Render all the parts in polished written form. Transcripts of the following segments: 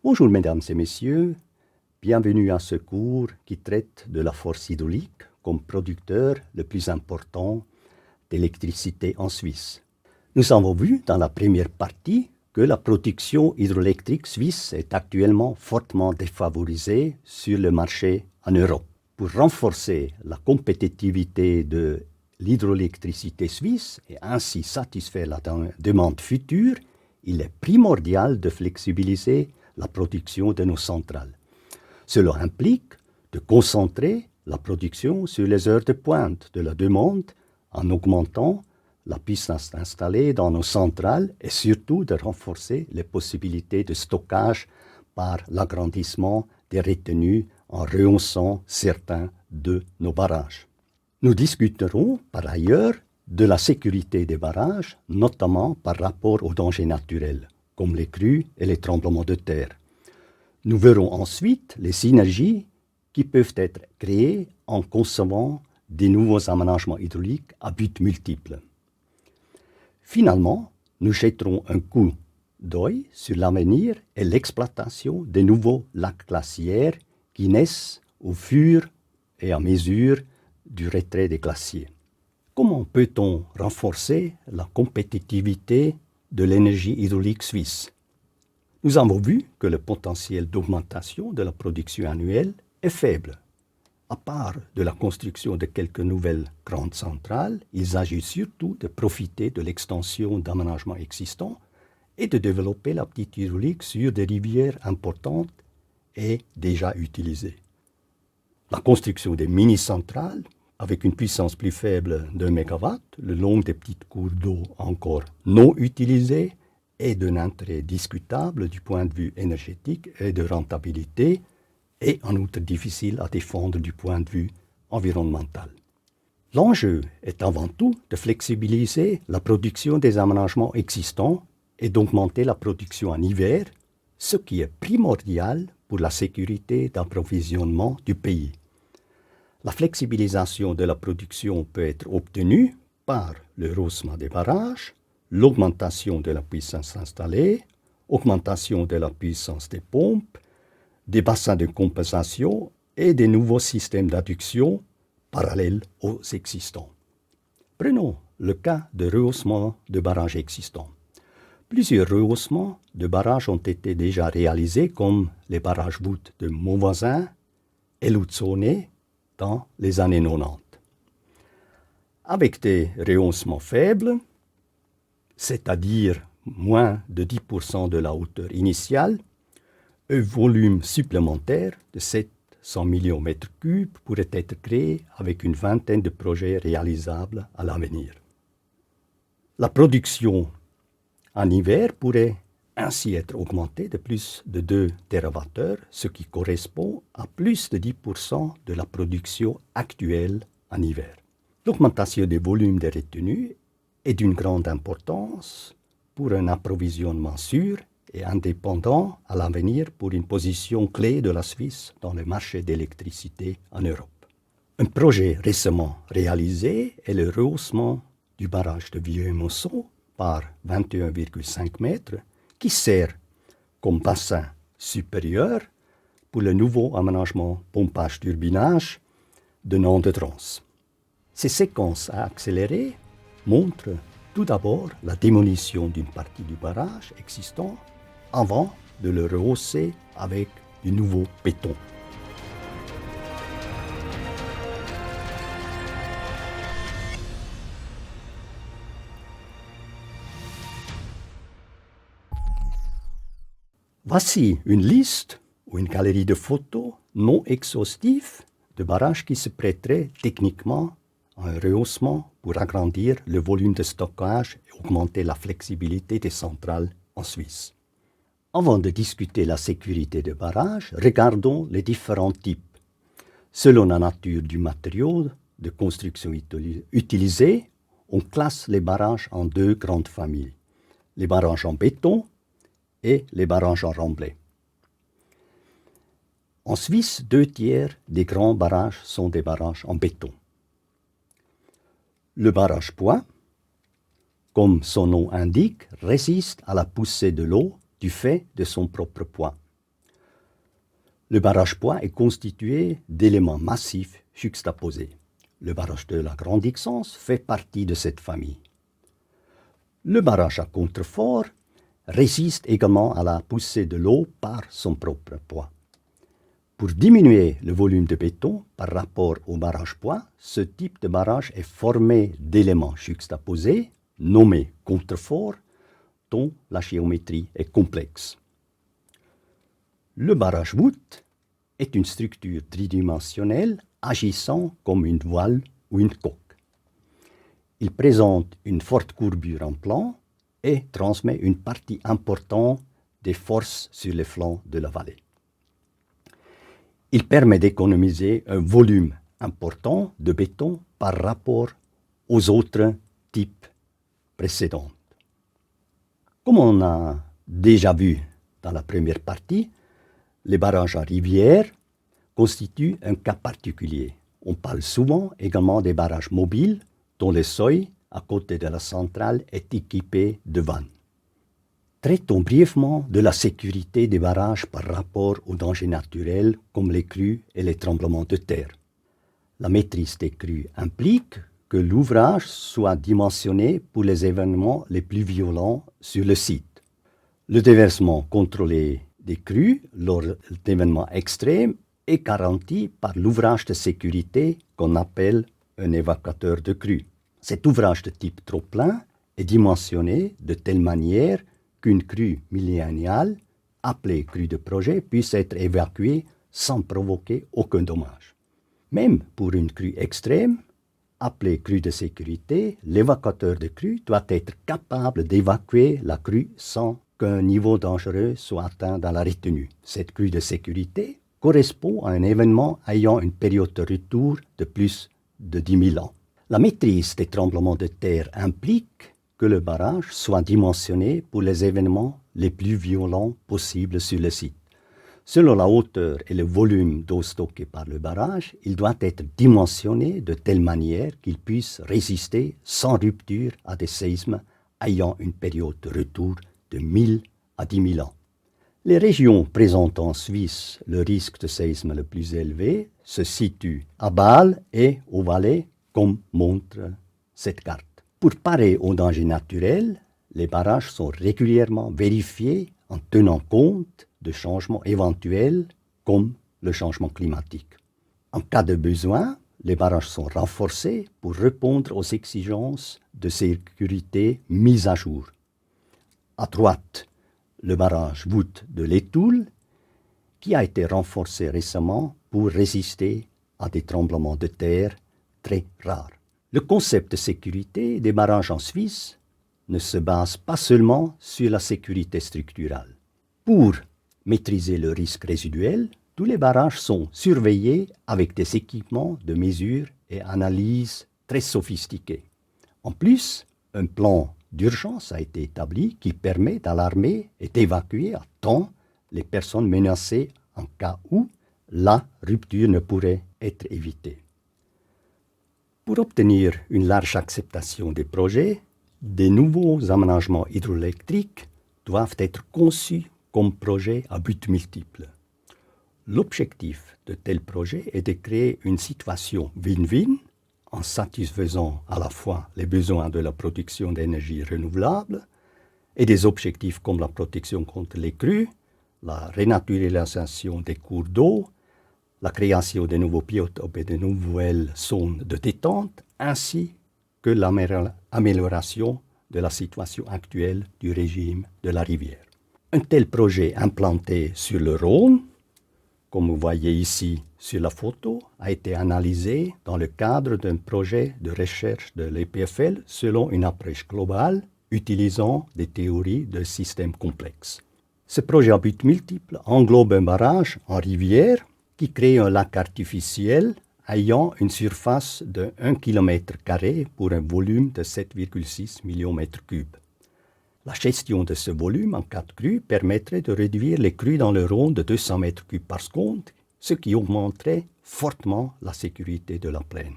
Bonjour mesdames et messieurs, bienvenue à ce cours qui traite de la force hydraulique comme producteur le plus important d'électricité en Suisse. Nous avons vu dans la première partie que la production hydroélectrique suisse est actuellement fortement défavorisée sur le marché en Europe. Pour renforcer la compétitivité de l'hydroélectricité suisse et ainsi satisfaire la demande future, il est primordial de flexibiliser la production de nos centrales. Cela implique de concentrer la production sur les heures de pointe de la demande en augmentant la puissance installée dans nos centrales et surtout de renforcer les possibilités de stockage par l'agrandissement des retenues en rehaussant certains de nos barrages. Nous discuterons par ailleurs de la sécurité des barrages, notamment par rapport aux dangers naturels, comme les crues et les tremblements de terre. Nous verrons ensuite les synergies qui peuvent être créées en concevant des nouveaux aménagements hydrauliques à but multiple. Finalement, nous jetterons un coup d'œil sur l'avenir et l'exploitation des nouveaux lacs glaciaires qui naissent au fur et à mesure du retrait des glaciers. Comment peut-on renforcer la compétitivité de l'énergie hydraulique suisse? Nous avons vu que le potentiel d'augmentation de la production annuelle est faible. À part de la construction de quelques nouvelles grandes centrales, il s'agit surtout de profiter de l'extension d'aménagements existants et de développer la petite hydraulique sur des rivières importantes et déjà utilisées. La construction des mini-centrales, avec une puissance plus faible de 1 MW, le long des petites cours d'eau encore non utilisées, est d'un intérêt discutable du point de vue énergétique et de rentabilité, et en outre difficile à défendre du point de vue environnemental. L'enjeu est avant tout de flexibiliser la production des aménagements existants et d'augmenter la production en hiver, ce qui est primordial pour la sécurité d'approvisionnement du pays. La flexibilisation de la production peut être obtenue par le rehaussement des barrages, l'augmentation de la puissance installée, augmentation de la puissance des pompes, des bassins de compensation et des nouveaux systèmes d'adduction parallèles aux existants. Prenons le cas de rehaussement de barrages existants. Plusieurs rehaussements de barrages ont été déjà réalisés, comme les barrages voûtes de Montvoisin et Luzone dans les années 90. Avec des rehaussements faibles, c'est-à-dire moins de 10% de la hauteur initiale, un volume supplémentaire de 700 millions de mètres cubes pourrait être créé avec une vingtaine de projets réalisables à l'avenir. La production en hiver pourrait ainsi être augmentée de plus de 2 TWh, ce qui correspond à plus de 10% de la production actuelle en hiver. L'augmentation des volumes des retenues est d'une grande importance pour un approvisionnement sûr et indépendant à l'avenir pour une position clé de la Suisse dans le marché d'électricité en Europe. Un projet récemment réalisé est le rehaussement du barrage de Vieux-Mousson par 21,5 mètres qui sert comme bassin supérieur pour le nouveau aménagement pompage-turbinage de Nantes-de-Trans. Ces séquences à accélérer montrent tout d'abord la démolition d'une partie du barrage existant avant de le rehausser avec du nouveau béton. Voici une liste ou une galerie de photos non exhaustives de barrages qui se prêteraient techniquement à un rehaussement pour agrandir le volume de stockage et augmenter la flexibilité des centrales en Suisse. Avant de discuter la sécurité des barrages, regardons les différents types. Selon la nature du matériau de construction utilisé, on classe les barrages en 2 grandes familles, les barrages en béton et les barrages en remblai. En Suisse, 2/3 des grands barrages sont des barrages en béton. Le barrage poids, comme son nom indique, résiste à la poussée de l'eau du fait de son propre poids. Le barrage poids est constitué d'éléments massifs juxtaposés. Le barrage de la Grande-Ixence fait partie de cette famille. Le barrage à contrefort résiste également à la poussée de l'eau par son propre poids. Pour diminuer le volume de béton par rapport au barrage poids, ce type de barrage est formé d'éléments juxtaposés, nommés contreforts, dont la géométrie est complexe. Le barrage voûte est une structure tridimensionnelle agissant comme une voile ou une coque. Il présente une forte courbure en plan et transmet une partie importante des forces sur les flancs de la vallée. Il permet d'économiser un volume important de béton par rapport aux autres types précédents. Comme on a déjà vu dans la première partie, les barrages à rivière constituent un cas particulier. On parle souvent également des barrages mobiles dont le seuil à côté de la centrale est équipé de vannes. Traitons brièvement de la sécurité des barrages par rapport aux dangers naturels comme les crues et les tremblements de terre. La maîtrise des crues implique que l'ouvrage soit dimensionné pour les événements les plus violents sur le site. Le déversement contrôlé des crues lors d'événements extrêmes est garanti par l'ouvrage de sécurité qu'on appelle un évacuateur de crue. Cet ouvrage de type trop-plein est dimensionné de telle manière qu'une crue milléniale, appelée crue de projet, puisse être évacuée sans provoquer aucun dommage. Même pour une crue extrême, appelée crue de sécurité, l'évacuateur de crue doit être capable d'évacuer la crue sans qu'un niveau dangereux soit atteint dans la retenue. Cette crue de sécurité correspond à un événement ayant une période de retour de plus de 10 000 ans. La maîtrise des tremblements de terre implique que le barrage soit dimensionné pour les événements les plus violents possibles sur le site. Selon la hauteur et le volume d'eau stockée par le barrage, il doit être dimensionné de telle manière qu'il puisse résister sans rupture à des séismes ayant une période de retour de 1000 à 10 000 ans. Les régions présentant en Suisse le risque de séisme le plus élevé se situent à Bâle et au Valais, comme montre cette carte. Pour parer aux dangers naturels, les barrages sont régulièrement vérifiés en tenant compte de changements éventuels comme le changement climatique. En cas de besoin, les barrages sont renforcés pour répondre aux exigences de sécurité mises à jour. À droite, le barrage voûte de l'Étoule, qui a été renforcé récemment pour résister à des tremblements de terre très rares. Le concept de sécurité des barrages en Suisse ne se base pas seulement sur la sécurité structurale. Pour maîtriser le risque résiduel, tous les barrages sont surveillés avec des équipements de mesure et analyse très sophistiqués. En plus, un plan d'urgence a été établi qui permet d'alarmer et d'évacuer à temps les personnes menacées en cas où la rupture ne pourrait être évitée. Pour obtenir une large acceptation des projets, des nouveaux aménagements hydroélectriques doivent être conçus comme projets à but multiple. L'objectif de tels projets est de créer une situation win-win en satisfaisant à la fois les besoins de la production d'énergie renouvelable et des objectifs comme la protection contre les crues, la renaturalisation des cours d'eau, la création de nouveaux biotopes et de nouvelles zones de détente, ainsi que l'amélioration de la situation actuelle du régime de la rivière. Un tel projet implanté sur le Rhône, comme vous voyez ici sur la photo, a été analysé dans le cadre d'un projet de recherche de l'EPFL selon une approche globale utilisant des théories de systèmes complexes. Ce projet à but multiple englobe un barrage en rivière qui crée un lac artificiel ayant une surface de 1 km² pour un volume de 7,6 millions de mètres cubes. La gestion de ce volume en cas de crue permettrait de réduire les crues dans le Rhône de 200 mètres cubes par seconde, ce qui augmenterait fortement la sécurité de la plaine.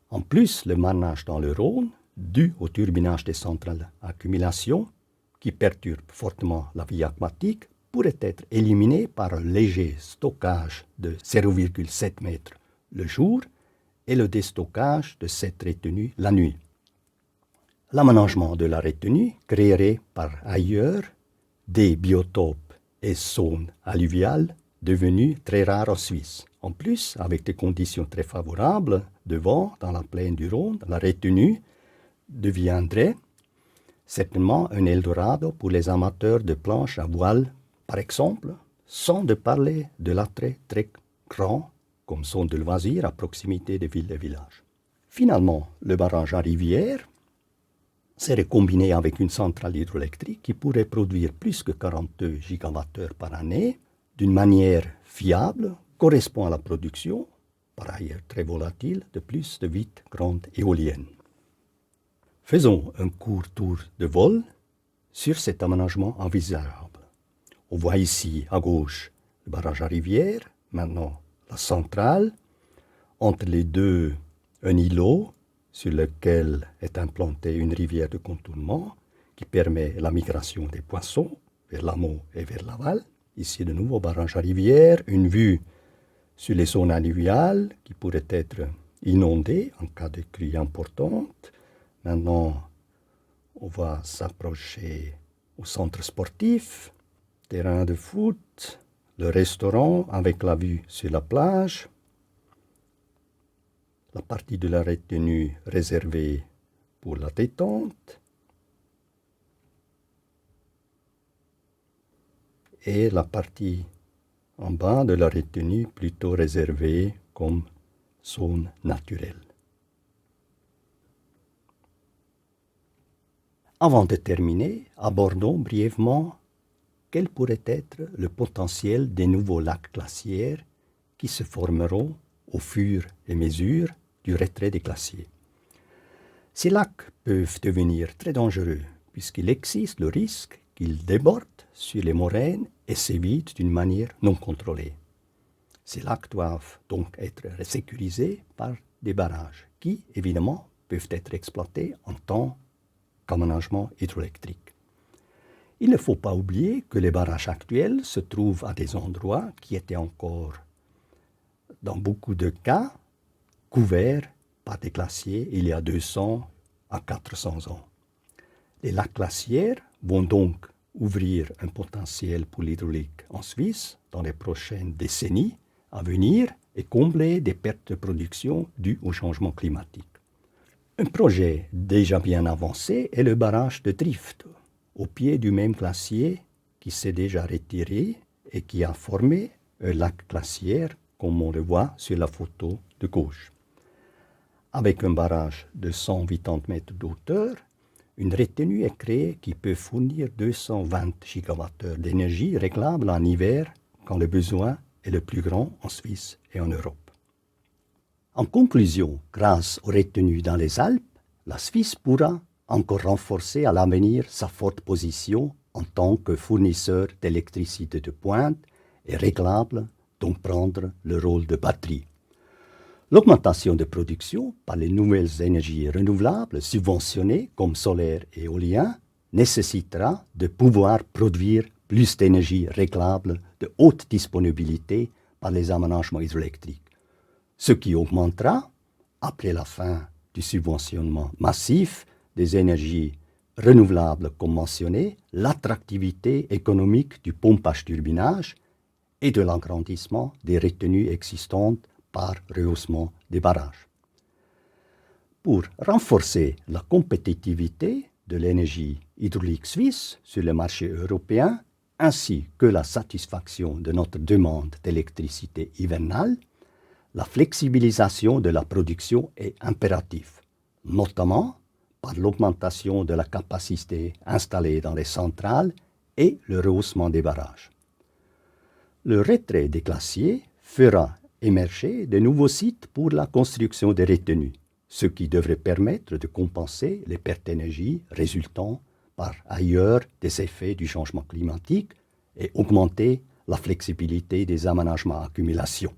En plus, le marnage dans le Rhône, dû au turbinage des centrales d'accumulation, qui perturbe fortement la vie aquatique, pourrait être éliminé par un léger stockage de 0,7 mètres le jour et le déstockage de cette retenue la nuit. L'aménagement de la retenue créerait par ailleurs des biotopes et zones alluviales devenues très rares en Suisse. En plus, avec des conditions très favorables de vent dans la plaine du Rhône, la retenue deviendrait certainement un Eldorado pour les amateurs de planches à voile, par exemple, sans de parler de l'attrait très grand comme zone de loisirs à proximité des villes et villages. Finalement, le barrage à rivière serait combiné avec une centrale hydroélectrique qui pourrait produire plus que 42 gigawattheures par année d'une manière fiable, correspond à la production, par ailleurs très volatile, de plus de 8 grandes éoliennes. Faisons un court tour de vol sur cet aménagement envisageable. On voit ici à gauche le barrage à rivière, maintenant la centrale, entre les deux un îlot sur lequel est implantée une rivière de contournement qui permet la migration des poissons vers l'amont et vers l'aval. Ici de nouveau barrage à rivière, une vue sur les zones alluviales qui pourraient être inondées en cas de crue importante. Maintenant, on va s'approcher au centre sportif, terrain de foot, le restaurant avec la vue sur la plage, la partie de la retenue réservée pour la détente et la partie en bas de la retenue plutôt réservée comme zone naturelle. Avant de terminer, abordons brièvement quel pourrait être le potentiel des nouveaux lacs glaciaires qui se formeront au fur et à mesure du retrait des glaciers. Ces lacs peuvent devenir très dangereux puisqu'il existe le risque qu'ils débordent sur les moraines et s'évitent d'une manière non contrôlée. Ces lacs doivent donc être sécurisés par des barrages qui, évidemment, peuvent être exploités en tant qu'aménagement hydroélectrique. Il ne faut pas oublier que les barrages actuels se trouvent à des endroits qui étaient encore, dans beaucoup de cas, couverts par des glaciers il y a 200 à 400 ans. Les lacs glaciaires vont donc ouvrir un potentiel pour l'hydraulique en Suisse dans les prochaines décennies à venir et combler des pertes de production dues au changement climatique. Un projet déjà bien avancé est le barrage de Trift, au pied du même glacier qui s'est déjà retiré et qui a formé un lac glaciaire comme on le voit sur la photo de gauche. Avec un barrage de 180 mètres d'auteur, une retenue est créée qui peut fournir 220 gigawattheures d'énergie réglable en hiver quand le besoin est le plus grand en Suisse et en Europe. En conclusion, grâce aux retenues dans les Alpes, la Suisse pourra encore renforcer à l'avenir sa forte position en tant que fournisseur d'électricité de pointe et réglable, donc prendre le rôle de batterie. L'augmentation de production par les nouvelles énergies renouvelables subventionnées comme solaire et éolien nécessitera de pouvoir produire plus d'énergie réglable de haute disponibilité par les aménagements hydroélectriques, ce qui augmentera, après la fin du subventionnement massif des énergies renouvelables comme mentionné, l'attractivité économique du pompage-turbinage et de l'agrandissement des retenues existantes par rehaussement des barrages. Pour renforcer la compétitivité de l'énergie hydraulique suisse sur le marché européen, ainsi que la satisfaction de notre demande d'électricité hivernale, la flexibilisation de la production est impérative, notamment par l'augmentation de la capacité installée dans les centrales et le rehaussement des barrages. Le retrait des glaciers fera émerger de nouveaux sites pour la construction des retenues, ce qui devrait permettre de compenser les pertes d'énergie résultant par ailleurs des effets du changement climatique et augmenter la flexibilité des aménagements à accumulation.